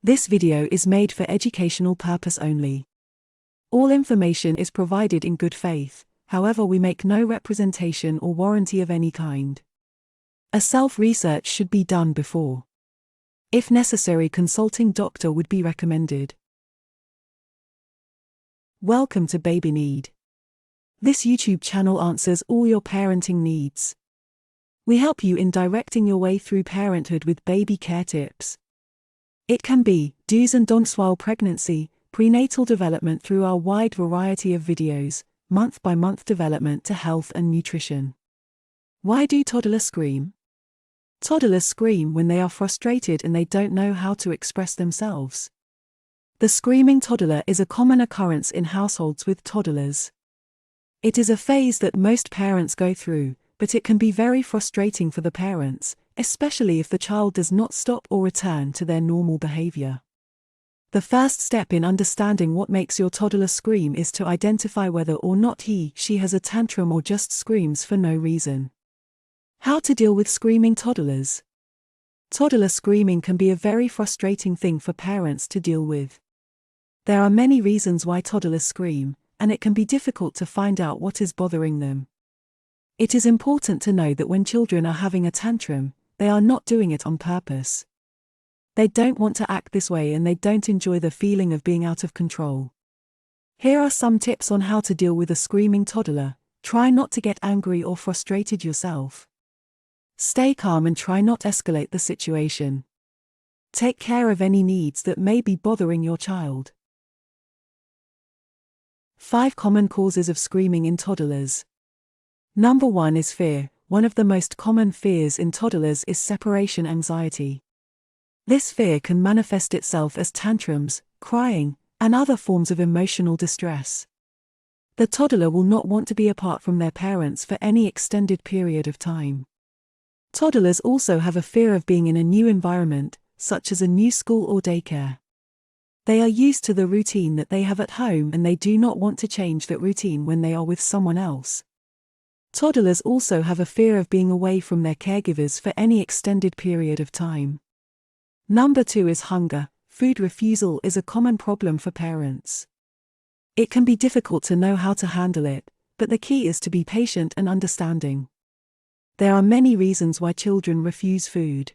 This video is made for educational purpose only. All information is provided in good faith, however we make no representation or warranty of any kind. A self-research should be done before. If necessary, consulting doctor would be recommended. Welcome to Babyneed. This YouTube channel answers all your parenting needs. We help you in directing your way through parenthood with baby care tips. It can be do's and don'ts while pregnancy, prenatal development through our wide variety of videos, month-by-month development to health and nutrition. Why do toddlers scream? Toddlers scream when they are frustrated and they don't know how to express themselves. The screaming toddler is a common occurrence in households with toddlers. It is a phase that most parents go through, but it can be very frustrating for the parents, especially if the child does not stop or return to their normal behavior. The first step in understanding what makes your toddler scream is to identify whether or not she has a tantrum or just screams for no reason. How to deal with screaming toddlers? Toddler screaming can be a very frustrating thing for parents to deal with. There are many reasons why toddlers scream, and it can be difficult to find out what is bothering them. It is important to know that when children are having a tantrum, they are not doing it on purpose. They don't want to act this way and they don't enjoy the feeling of being out of control. Here are some tips on how to deal with a screaming toddler. Try not to get angry or frustrated yourself. Stay calm and try not to escalate the situation. Take care of any needs that may be bothering your child. 5 common causes of screaming in toddlers. Number 1 is fear. One of the most common fears in toddlers is separation anxiety. This fear can manifest itself as tantrums, crying, and other forms of emotional distress. The toddler will not want to be apart from their parents for any extended period of time. Toddlers also have a fear of being in a new environment, such as a new school or daycare. They are used to the routine that they have at home and they do not want to change that routine when they are with someone else. Toddlers also have a fear of being away from their caregivers for any extended period of time. Number 2 is hunger. Food refusal is a common problem for parents. It can be difficult to know how to handle it, but the key is to be patient and understanding. There are many reasons why children refuse food.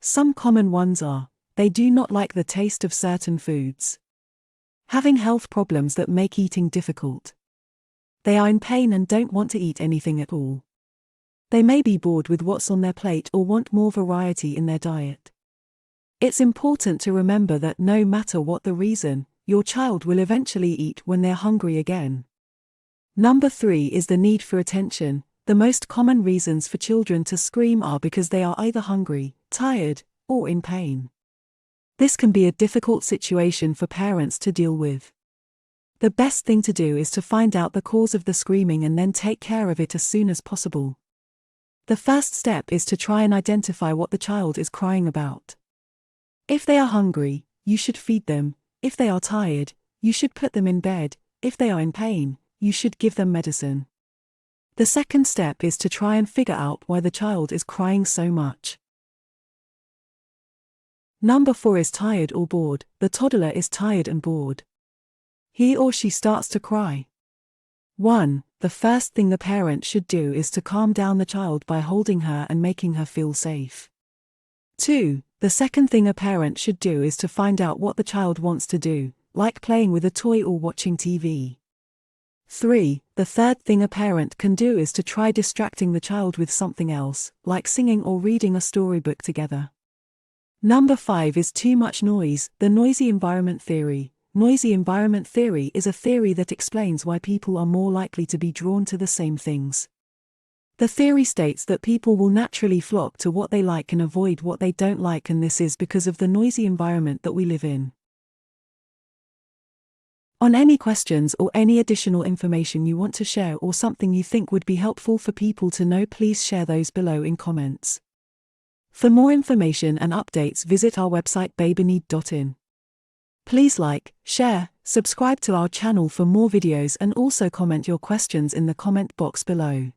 Some common ones are, they do not like the taste of certain foods. Having health problems that make eating difficult. They are in pain and don't want to eat anything at all. They may be bored with what's on their plate or want more variety in their diet. It's important to remember that no matter what the reason, your child will eventually eat when they're hungry again. Number 3 is the need for attention. The most common reasons for children to scream are because they are either hungry, tired, or in pain. This can be a difficult situation for parents to deal with. The best thing to do is to find out the cause of the screaming and then take care of it as soon as possible. The first step is to try and identify what the child is crying about. If they are hungry, you should feed them. If they are tired, you should put them in bed. If they are in pain, you should give them medicine. The second step is to try and figure out why the child is crying so much. Number 4 is tired or bored. The toddler is tired and bored. He or she starts to cry. 1. The first thing the parent should do is to calm down the child by holding her and making her feel safe. 2. The second thing a parent should do is to find out what the child wants to do, like playing with a toy or watching TV. 3. The third thing a parent can do is to try distracting the child with something else, like singing or reading a storybook together. Number 5 is too much noise. The noisy environment theory. Noisy environment theory is a theory that explains why people are more likely to be drawn to the same things. The theory states that people will naturally flock to what they like and avoid what they don't like, and this is because of the noisy environment that we live in. On any questions or any additional information you want to share or something you think would be helpful for people to know, please share those below in comments. For more information and updates, visit our website babyneed.in. Please like, share, subscribe to our channel for more videos and also comment your questions in the comment box below.